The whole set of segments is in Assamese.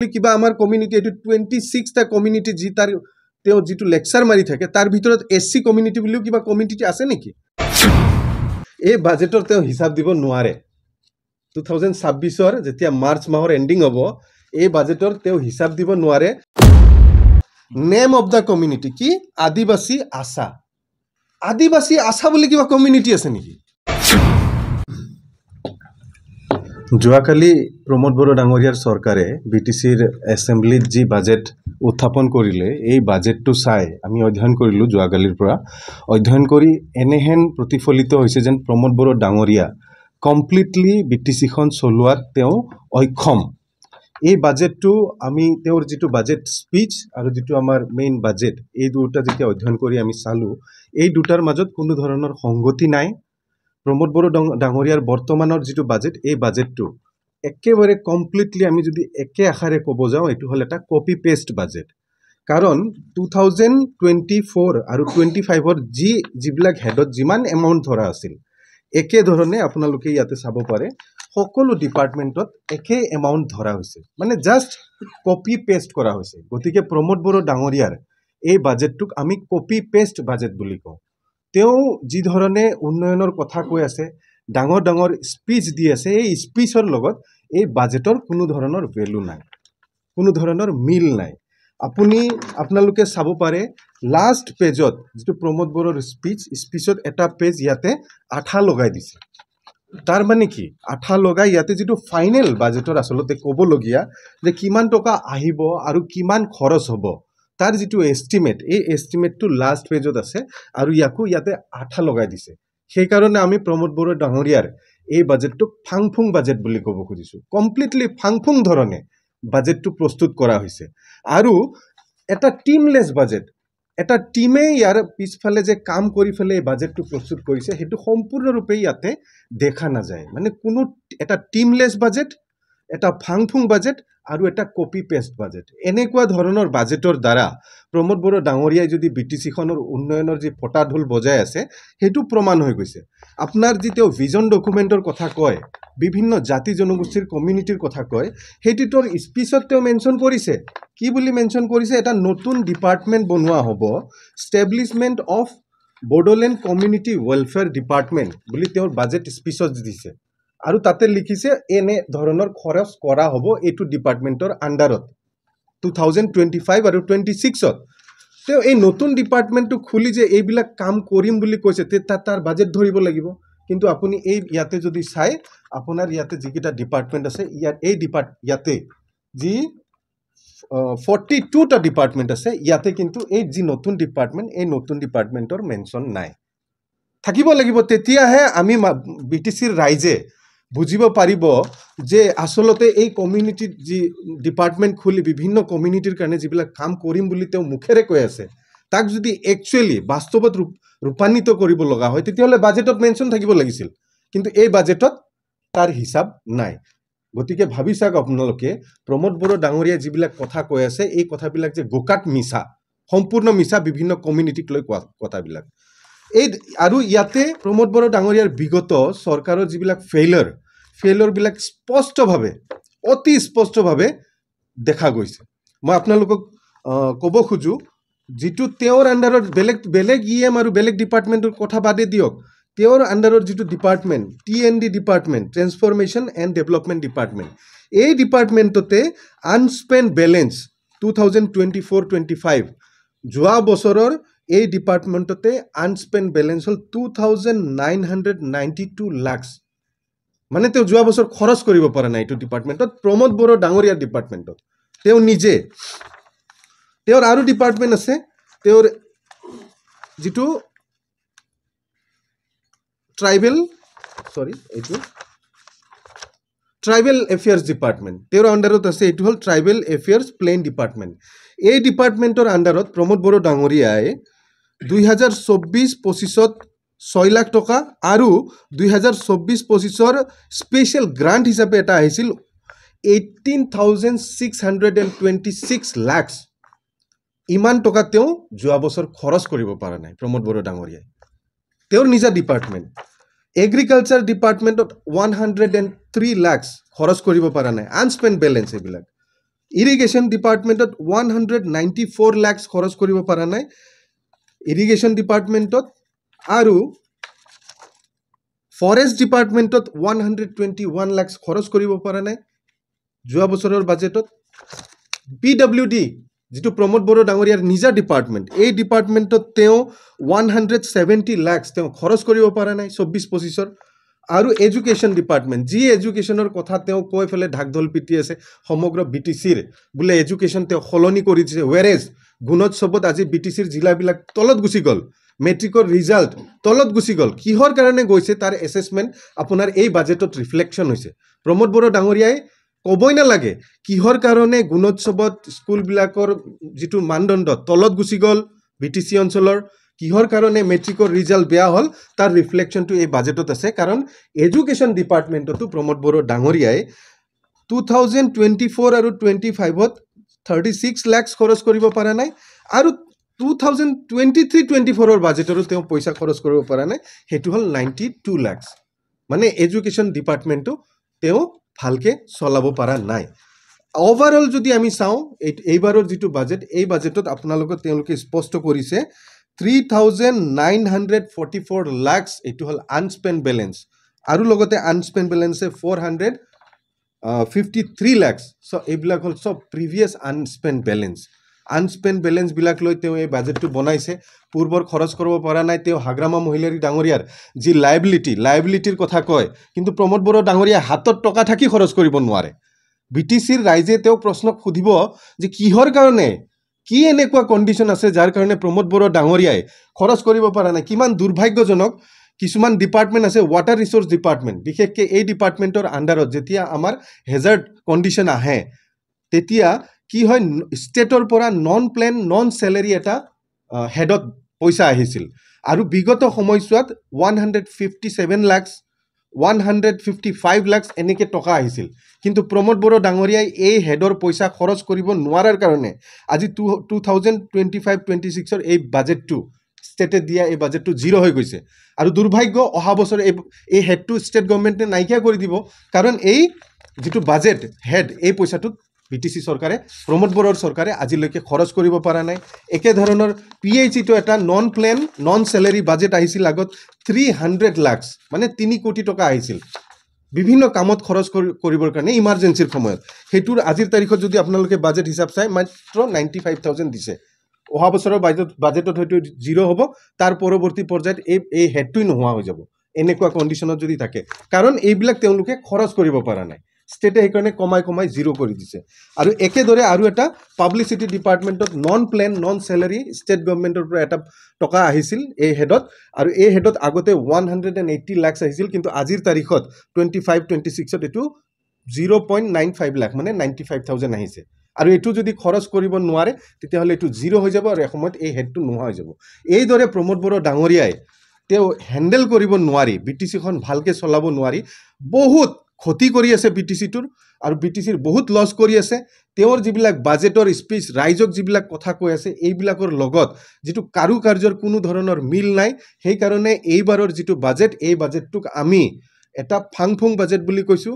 কিবা আমাৰ কমিউনিটি এটো 26টা কমিউনিটি যি তাৰ তেও যেটো লেকচাৰ মাৰি থাকে তাৰ ভিতৰত এসসি কমিউনিটি বুলিও কিবা কমিউনিটি আছে নেকি এই বাজেটৰ তেও হিসাব দিব নোৱাৰে 2026 ৰ যেতিয়া মাৰ্চ মাহৰ এন্ডিং হ'ব এই বাজেটৰ তেও হিসাব দিব নোৱাৰে নেম অফ দা কমিউনিটি কি আদিবাসী আশা বুলি কিবা কমিউনিটি আছে নেকি যোৱাকালি প্ৰমোদ বড়ো ডাঙৰীয়াৰ চৰকাৰে বিটিসিৰ এছেম্বলিত যি বাজেট উত্থাপন কৰিলে এই বাজেটটো চাই আমি অধ্যয়ন কৰিলো যোৱাকালিৰ পৰা অধ্যয়ন কৰি এনেহেন প্ৰতিফলিত হৈছে যেন প্ৰমোদ বড়ো ডাঙৰীয়া কমপ্লিটলি বিটিসিখন চলোৱাত তেও অক্ষম এই বাজেটটো আমি তেওঁৰ যেটো বাজেট স্পিচ আৰু যেটো আমাৰ মেইন বাজেট এই দুটা যেতিয়া অধ্যয়ন কৰি আমি চালো এই দুটাৰ মাজত কোনো ধৰণৰ সংগতি নাই প্ৰমোদ বড়ো ডাঙৰীয়াৰ বৰ্তমানৰ যেটো বাজেট এই বাজেটটো একেবাৰে কমপ্লিটলি আমি যদি একে আখাৰে ক'ব যাও এটো হল এটা কপি পেস্ট বাজেট কাৰণ 2024 আৰু 25 ৰ যিবিলাক হেডত যিমান এমাউন্ট ধৰা আছিল একে ধৰণে আপোনালোকে ইয়াতে চাব পাৰে সকলো ডিপাৰ্টমেন্টত একে এমাউন্ট ধৰা হৈছে মানে জাস্ট কপি পেস্ট কৰা হৈছে গতিকে প্ৰমোদ বড়ো ডাঙৰীয়াৰ এই বাজেটটোক আমি কপি পেস্ট বাজেট বুলি কওঁ তেও যি ধৰণে উন্নয়নৰ কথা কৈ আছে ডাঙৰ ডাঙৰ স্পিচ দি আছে এই স্পিচৰ লগত এই বাজেটৰ কোনো ধৰণৰ ভ্যালু নাই কোনো ধৰণৰ মিল নাই আপোনালোকে চাব পাৰে লাষ্ট পেজত যেটো প্ৰমোদ বড়োৰ স্পিচত এটা পেজ ইয়াতে আঠা লগাই দিছে তাৰ মানে কি আঠা লগাই ইয়াতে যেটো ফাইনেল বাজেটৰ আসলতে ক'বলগীয়া যে কিমান টকা আহিব আৰু কিমান খৰচ হ'ব তাৰ যেটো এস্টিমেট এই এস্টিমেটটো লাষ্ট পেজত আছে আৰু ইয়াতে আঠা লগাই দিছে সেই কাৰণে আমি প্ৰমোদ বড়ো ডাঙৰীয়াৰ এই বাজেটটো ফাংফুং বাজেট বুলি ক'ব খুজিছো কমপ্লিটলি ফাংফুং ধৰণে বাজেটটো প্ৰস্তুত কৰা হৈছে আৰু এটা টিমলেস বাজেট এটা টিমে ইয়াৰ পিছফালে যে কাম কৰি ফেলে এই বাজেটটো প্ৰস্তুত কৰিছে হেতু সম্পূৰ্ণৰূপে ইয়াতে দেখা নাযায় মানে কোনো এটা টিমলেস বাজেট এটা ফাংফুং বাজেট আৰু এটা কপি পেস্ট বাজেট এনেকুৱা ধৰণৰ বাজেটৰ দ্বাৰা প্ৰমোদ বড়ো ডাঙৰীয়াই যদি বিটিসিখনৰ উন্নয়নৰ যি ফটাঢোল বজাই আছে হেতু প্ৰমাণ হৈ গৈছে আপোনাৰ যেটো ভিজন ডকুমেন্টৰ কথা কয় বিভিন্ন জাতি জনগোষ্ঠীৰ কমিউনিটিৰ কথা কয় হেতুৰ স্পিচত তেও মেনশন কৰিছে কি বুলি মেনশন কৰিছে এটা নতুন ডিপাৰ্টমেন্ট বনোৱা হ'ব establishment of Bodoland community welfare department বুলি তেওঁৰ বাজেট স্পিচত দিছে আৰু তাতে লিখিছে এনে ধৰণৰ খৰচ কৰা হ'ব এটো ডিপাৰ্টমেন্টৰ আন্ডাৰত 2025 আৰু 26 ত তেও এই নতুন ডিপাৰ্টমেন্টটো খুলি যে এইবিলাক কাম কৰিম বুলি কৈছে তাৰ বাজেট ধৰিব লাগিব কিন্তু আপুনি এই ইয়াতে যদি চাই আপোনাৰ ইয়াতে যিকিটা ডিপাৰ্টমেন্ট আছে ইয়াতে যি 42 টা ডিপাৰ্টমেন্ট আছে ইয়াতে কিন্তু এই যি নতুন ডিপাৰ্টমেন্ট এই নতুন ডিপাৰ্টমেন্টৰ মেনশন নাই থাকিব লাগিব তেতিয়াহে আমি বিটিসিৰ ৰাইজে বুজিব পাৰিব যে আসলতে এই কমিউনিটিৰ যি ডিপাৰ্টমেন্ট খুলি বিভিন্ন কমিউনিটিৰ কাৰণে যিবিলাক কাম কৰিম বুলি তেও মুখেৰে কৈ আছে তাক যদি একচুয়ালি বাস্তৱত ৰূপান্বিত কৰিব লগা হয় তেতিয়াহলে বাজেটত মেনশন থাকিব লাগিছিল কিন্তু এই বাজেটত তাৰ হিসাব নাই গতিকে ভাবি চাওক আপোনালোকে প্ৰমোদ বড়ো ডাঙৰীয়া যিবিলাক কথা কৈ আছে এই কথাবিলাক যে গোকাট মিছা সম্পূৰ্ণ মিছা বিভিন্ন কমিউনিটিক লৈ কথাবিলাক এই আৰু ইয়াতে প্ৰমোদ বড়ো ডাঙৰীয়াৰ বিগত চৰকাৰৰ যিবিলাক ফেইলৰ বিলাক স্পষ্টভাৱে অতি স্পষ্টভাৱে দেখা গৈছে মই আপোনালোকক ক'ব খুজু যেটো তেওঁৰ আন্ডাৰত বেলেগ ইএম আৰু বেলেগ ডিপাৰ্টমেন্টৰ কথা বাদে দিয়ক তেওঁৰ আন্ডাৰত যেটো department TND department transformation and development department এই ডিপাৰ্টমেন্টতে আনস্পেন্ড বেলেন্স 2024-25 যোৱা বছৰৰ এই ডিপাৰ্টমেন্টতে আনস্পেন্ড বেলেন্স হল 2992 লাখ মানে তেও যোৱা বছৰ খৰচ কৰিব পৰা নাই এটো ডিপাৰ্টমেন্টত প্ৰমোদ বড়ো ডাঙৰীয়াৰ ডিপাৰ্টমেন্টত তেও নিজে তেওঁৰ আৰু ডিপাৰ্টমেন্ট আছে তেওঁৰ যেটো ট্ৰাইবেল এফেয়াৰ্স ডিপাৰ্টমেন্ট তেওঁৰ আন্ডাৰত আছে এটো হল ট্ৰাইবেল এফেয়াৰ্স প্লেন ডিপাৰ্টমেন্ট এই ডিপাৰ্টমেন্টৰ আন্ডাৰত প্ৰমোদ বড়ো ডাঙৰীয়াই 2024-25 6 লাখ টকা আৰু 2024-25 স্পেশাল গ্ৰান্ট হিচাপে এটা আহিছিল 18,626 লাখ ইমান টকা তেও যোৱা বছৰ খৰচ কৰিব পৰা নাই প্ৰমোদ বড়ো ডাঙৰীয়াই তেওঁৰ নিজা ডিপাৰ্টমেন্ট এগ্ৰিকালচাৰ ডিপাৰ্টমেন্টত 103 লাখ খৰচ কৰিব পৰা নাই আনস্পেন্ড বেলেন্স এইবিলাক ইৰিগেশ্যন ডিপাৰ্টমেণ্টত 194 লাখ খৰচ কৰিব পৰা নাই ইৰিগেশ্যন ডিপাৰ্টমেণ্টত আৰু ফৰেষ্ট ডিপাৰ্টমেণ্টত 121 লাখ খৰচ কৰিব পৰা নাই যোৱা বছৰৰ বাজেটত PWD যিটো প্ৰমোদ বড়ো ডাঙৰীয়াৰ নিজা ডিপাৰ্টমেণ্ট এই ডিপাৰ্টমেণ্টত তেওঁ 170 লাখ তেওঁ খৰচ কৰিব পৰা নাই 24-25 আৰু এডুকেশ্যন ডিপাৰ্টমেণ্ট যি এডুকেশ্যনৰ কথা তেওঁ কৈ ফেলে ঢাকঢোল পিটি আছে সমগ্ৰ BTCৰ বোলে এডুকেশ্যন তেওঁ সলনি কৰি দিছে ৱেৰেজ গুণোৎসৱত আজি BTCৰ জিলাবিলাক তলত গুচি গ'ল মেট্ৰিকৰ ৰিজাল্ট তলত গুচি গ'ল কিহৰ কাৰণে গৈছে তাৰ এছেছমেণ্ট আপোনাৰ এই বাজেটত ৰিফ্লেকশ্যন হৈছে প্ৰমোদ বড়ো ডাঙৰীয়াই ক'বই নালাগে কিহৰ কাৰণে গুণোৎসৱত স্কুলবিলাকৰ যিটো মানদণ্ড তলত গুচি গ'ল BTC অঞ্চলৰ কিহৰ কাৰণে মেট্ৰিকৰ ৰিজাল্ট বেয়া হ'ল তাৰ ৰিফ্লেকশ্যনটো এই বাজেটত আছে কাৰণ এডুকেশ্যন ডিপাৰ্টমেণ্টতো প্ৰমোদ বড়ো ডাঙৰীয়াই 2024 আৰু 25ত 36 লাখ খৰচ কৰিব পৰা নাই আৰু 2023-24 বাজেটৰো তেওঁ পইচা খৰচ কৰিব পৰা নাই সেইটো হ'ল 92 লাখ মানে এডুকেশ্যন ডিপাৰ্টমেণ্টটো তেওঁ ভালকে চলাব পৰা নাই ওভাৰঅল যদি আমি চাওঁ এইবাৰৰ যিটো বাজেট এই বাজেটত আপোনালোকক তেওঁলোকে স্পষ্ট কৰিছে 3,944 লাখ এইটো হ'ল আনস্পেণ্ড বেলেঞ্চ আৰু লগতে আনস্পেণ্ড বেলেঞ্চে 453 লাখ চ' এইবিলাক হ'ল চব প্ৰিভিয়াছ আনস্পেণ্ড বেলেঞ্চবিলাক লৈ তেওঁ এই বাজেটটো বনাইছে পূৰ্বৰ খৰচ কৰিব পৰা নাই তেওঁ হাগ্ৰামা মহিলাৰী ডাঙৰীয়াৰ যি লাইবিলিটিৰ কথা কয় কিন্তু প্ৰমোদ বড়ো ডাঙৰীয়া হাতত টকা থাকি খৰচ কৰিব নোৱাৰে BTCৰ ৰাইজে তেওঁ প্ৰশ্নক সুধিব যে কিহৰ কাৰণে কি এনেকুৱা কণ্ডিশ্যন আছে যাৰ কাৰণে প্ৰমোদ বড়ো ডাঙৰীয়াই খৰচ কৰিব পৰা নাই কিমান দুৰ্ভাগ্যজনক কিছুমান ডিপাৰ্টমেণ্ট আছে ৱাটাৰ ৰিচোৰ্চ ডিপাৰ্টমেণ্ট বিশেষকৈ এই ডিপাৰ্টমেণ্টৰ আণ্ডাৰত যেতিয়া আমাৰ হেজাৰ্ড কণ্ডিশ্যন আহে তেতিয়া কি হয় ষ্টেটৰ পৰা নন প্লেন নন চেলেৰী এটা হেডত পইচা আহিছিল আৰু বিগত সময়ছোৱাত 157 লাখ 155 লাখ এনেকৈ টকা আহিছিল কিন্তু প্ৰমোদ বড়ো ডাঙৰীয়াই এই হেডৰ পইচা খৰচ কৰিব নোৱাৰাৰ কাৰণে আজি 2025-26 এই বাজেটটো ষ্টেটে দিয়া এই বাজেটটো জিৰ' হৈ গৈছে আৰু দুৰ্ভাগ্য অহা বছৰ এই হেডটো ষ্টেট গভৰ্ণমেণ্টে নাইকিয়া কৰি দিব কাৰণ এই যিটো বাজেট হেড এই পইচাটোত BTC চৰকাৰে প্ৰমোদ বড়োৰ চৰকাৰে আজিলৈকে খৰচ কৰিব পৰা নাই একেধৰণৰ PHEটো এটা non plan non salary budget আহিছিল আগত 300 লাখ মানে 3 কোটি টকা আহিছিল বিভিন্ন কামত খৰচ কৰিবৰ কাৰণে ইমাৰ্জেঞ্চিৰ সময়ত সেইটোৰ আজিৰ তাৰিখত যদি আপোনালোকে বাজেট হিচাপ চাই মাত্ৰ 95,000 দিছে অহা বছৰৰ বাজেটত হয়তো জিৰ' হ'ব তাৰ পৰৱৰ্তী পৰ্যায়ত এই হেডটোই নোহোৱা হৈ যাব এনেকুৱা কণ্ডিশ্যনত যদি থাকে কাৰণ এইবিলাক তেওঁলোকে খৰচ কৰিব পৰা নাই ষ্টেটে সেইকাৰণে কমাই জিৰ' কৰি দিছে আৰু একেদৰে আৰু এটা পাব্লিচিটি ডিপাৰ্টমেণ্টত non plan non salary state গভৰ্ণমেণ্টৰ পৰা এটা টকা আহিছিল এই হেডত আৰু এই হেডত আগতে 180 লাখ আহিছিল কিন্তু আজিৰ তাৰিখত 25-26ত এইটো 0.95 লাখ মানে 95,000 আহিছে আৰু এইটো যদি খৰচ কৰিব নোৱাৰে তেতিয়াহ'লে এইটো জিৰ' হৈ যাব আৰু এসময়ত এই হেডটো নোহোৱা হৈ যাব এইদৰে প্ৰমোদ বড়ো ডাঙৰীয়াই তেওঁ হেণ্ডেল কৰিব নোৱাৰি BTCখন ভালকৈ চলাব নোৱাৰি বহুত ক্ষতি কৰি আছে BTCটোৰ আৰু BTCৰ বহুত লছ কৰি আছে তেওঁৰ যিবিলাক বাজেটৰ স্পীচ ৰাইজক যিবিলাক কথা কৈ আছে এইবিলাকৰ লগত যিটো কাৰুকাৰ্যৰ কোনো ধৰণৰ মিল নাই সেইকাৰণে এইবাৰৰ যিটো বাজেট এই বাজেটটোক আমি এটা ফাংফুং বাজেট বুলি কৈছোঁ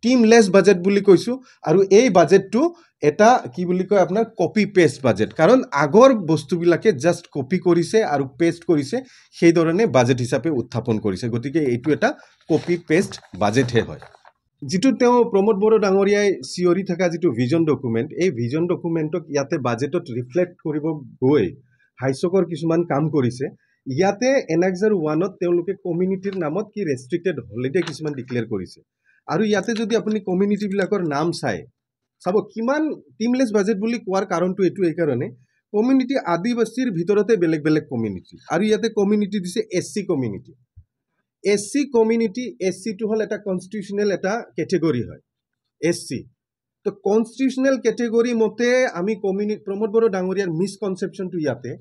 টিমলেছ বাজেট বুলি কৈছোঁ আৰু এই বাজেটটো এটা কি বুলি কয় আপোনাৰ কপি পেষ্ট বাজেট কাৰণ আগৰ বস্তুবিলাকে জাষ্ট কপি কৰিছে আৰু পেষ্ট কৰিছে সেইধৰণে বাজেট হিচাপে উত্থাপন কৰিছে গতিকে এইটো এটা কপি পেষ্ট বাজেটহে হয় যিটো তেওঁ প্ৰমোদ বড়ো ডাঙৰীয়াই চিঞৰি থকা যিটো ভিজন ডকুমেণ্ট এই ভিজন ডকুমেণ্টক ইয়াতে বাজেটত ৰিফ্লেক্ট কৰিব গৈ হাস্যকৰ কিছুমান কাম কৰিছে ইয়াতে এনাক্সাৰ 1ত তেওঁলোকে কমিউনিটিৰ নামত কি ৰেষ্ট্ৰিক্টেড হলিডে কিছুমান ডিক্লেয়াৰ কৰিছে আৰু ইয়াতে যদি আপুনি কমিউনিটিবিলাকৰ নাম চাব কিমান টিমলেছ বাজেট বুলি কোৱাৰ কাৰণটো এইটো এইকাৰণে কমিউনিটি আদিবাসীৰ ভিতৰতে বেলেগ বেলেগ কমিউনিটি আৰু ইয়াতে কমিউনিটি দিছে SC কমিউনিটি SC কমিউনিটি SCটো হ'ল এটা কনষ্টিটিউচনেল এটা কেটেগৰী হয় SC তো কনষ্টিটিউচনেল কেটেগৰী মতে আমি প্ৰমোদ বড়ো ডাঙৰীয়াৰ মিছকনচেপশ্যনটো ইয়াতে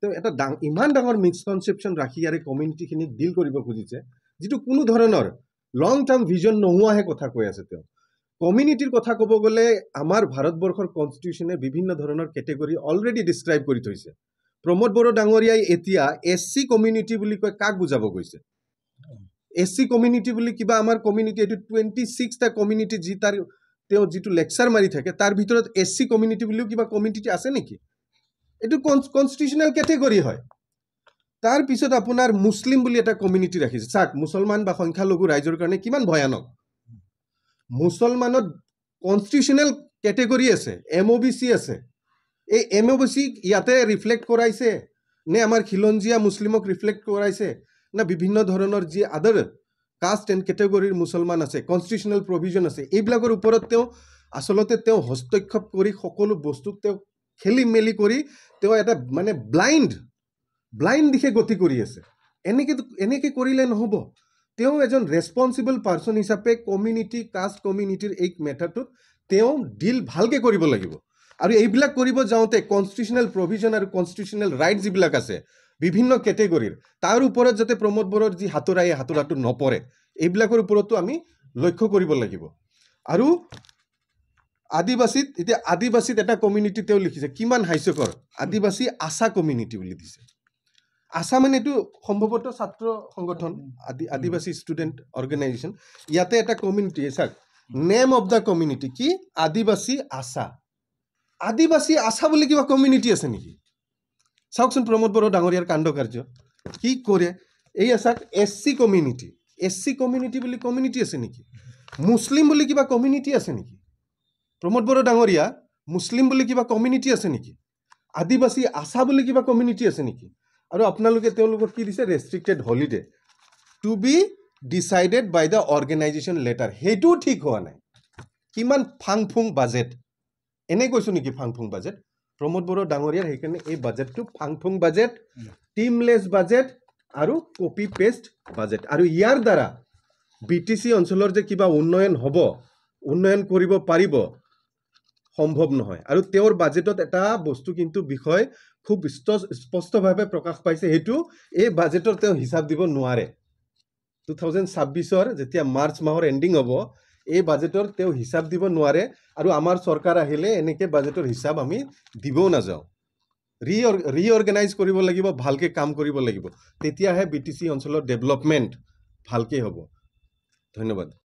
তো এটা ইমান ডাঙৰ মিছকনচেপশ্যন ৰাখি ইয়াৰে কমিউনিটিখিনিক ডিল কৰিব খুজিছে যিটো কোনো ধৰণৰ লং টাৰ্ম ভিজন নোহোৱাহে কথা কৈ আছে তেওঁ কমিউনিটিৰ কথা ক'ব গ'লে আমাৰ ভাৰতবৰ্ষৰ কনষ্টিটিউচনে বিভিন্ন ধৰণৰ কেটেগৰী অলৰেডি ডিছক্ৰাইব কৰি থৈছে প্ৰমোদ বড়ো ডাঙৰীয়াই এতিয়া SC কমিউনিটি বুলি কয় কাক বুজাব গৈছে SC কমিউনিটি বুলি কিবা আমাৰ কমিউনিটি এইটো 26টা কমিউনিটি যি তাৰ তেওঁ যিটো লেকচাৰ মাৰি থাকে তাৰ ভিতৰত SC কমিউনিটি বুলিও কিবা কমিউনিটি আছে নেকি এইটো কনষ্টিটিউচনেল কেটেগৰী হয় তাৰ পিছত আপোনাৰ মুছলিম বুলি এটা কমিউনিটি ৰাখিছে চাক মুছলমান বা সংখ্যালঘু ৰাইজৰ কাৰণে কিমান ভয়ানক মুছলমানত কনষ্টিটিউচনেল কেটেগৰী আছে MOBC আছে এই MOBC ইয়াতে ৰিফ্লেক্ট কৰাইছে নে আমাৰ খিলঞ্জীয়া মুছলিমক ৰিফ্লেক্ট কৰাইছে না বিভিন্ন ধৰণৰ যি আদাৰ কাষ্ট এণ্ড কেটেগৰীৰ মুছলমান আছে কনষ্টিটিউচনেল প্ৰভিজন আছে এইবিলাকৰ ওপৰত তেওঁ আচলতে তেওঁ হস্তক্ষেপ কৰি সকলো বস্তু তেওঁ খেলি মেলি কৰি তেওঁ এটা মানে ব্লাইণ্ড দিশে গতি কৰি আছে এনেকৈ কৰিলে নহ'ব তেওঁ এজন ৰেছপনচিবল পাৰ্চন হিচাপে কমিউনিটি কাষ্ট কমিউনিটিৰ এই মেটাৰটোত তেওঁ ডিল ভালকৈ কৰিব লাগিব আৰু এইবিলাক কৰিব যাওঁতে কনষ্টিটিউচনেল প্ৰভিজন আৰু কনষ্টিটিউচনেল ৰাইট যিবিলাক আছে বিভিন্ন কেটেগৰীৰ তাৰ ওপৰত যাতে প্ৰমোদ বড়োৰ যি হাতোৰাই হাতোৰাটো নপৰে এইবিলাকৰ ওপৰতো আমি লক্ষ্য কৰিব লাগিব আৰু আদিবাসীত এতিয়া আদিবাসীত এটা কমিউনিটি তেওঁ লিখিছে কিমান হাস্যকৰ আদিবাসী আশা কমিউনিটি বুলি দিছে আশা মানে এইটো সম্ভৱতঃ ছাত্ৰ সংগঠন আদিবাসী ষ্টুডেণ্ট অৰ্গেনাইজেশ্যন ইয়াতে এটা কমিউনিটি চাওক নেম অফ দ্য কমিউনিটি কি আদিবাসী আশা বুলি কিবা কমিউনিটি আছে নেকি চাওকচোন প্ৰমোদ বড়ো ডাঙৰীয়াৰ কাণ্ড কাৰ্য কি কৰে এই চাওক SC কমিউনিটি বুলি কমিউনিটি আছে নেকি মুছলিম বুলি কিবা কমিউনিটি আছে নেকি প্ৰমোদ বড়ো ডাঙৰীয়া মুছলিম বুলি কিবা কমিউনিটি আছে নেকি আদিবাসী আশা বুলি কিবা কমিউনিটি আছে নেকি আৰু আপোনালোকে তেওঁলোকক কি দিছে restricted holiday to be decided by the organisation letter সেইটোও ঠিক হোৱা নাই কিমান ফাংফুং বাজেট এনে কৈছোঁ নেকি ফাংফুং বাজেট প্ৰমোদ বড়ো ডাঙৰীয়াৰ সেইকাৰণে এই বাজেটটো ফাংফুং বাজেট টিমলেছ বাজেট আৰু কপি পেষ্ট বাজেট আৰু ইয়াৰ দ্বাৰা BTC অঞ্চলৰ যে কিবা উন্নয়ন কৰিব পাৰিব সম্ভৱ নহয় আৰু তেওঁৰ বাজেটত এটা বস্তু কিন্তু বিষয় খুব স্পষ্টভাৱে প্ৰকাশ পাইছে সেইটো এই বাজেটৰ তেওঁ হিচাপ দিব নোৱাৰে 2026ৰ যেতিয়া মাৰ্চ মাহৰ এণ্ডিং হ'ব এই বাজেটৰ তেওঁ হিচাপ দিব নোৱাৰে আৰু আমাৰ চৰকাৰ আহিলে এনেকৈ বাজেটৰ হিচাপ আমি দিবও নাযাওঁ ৰিঅৰ্গেনাইজ কৰিব লাগিব ভালকৈ কাম কৰিব লাগিব তেতিয়াহে BTC অঞ্চলৰ ডেভেলপমেণ্ট ভালকৈ হ'ব ধন্যবাদ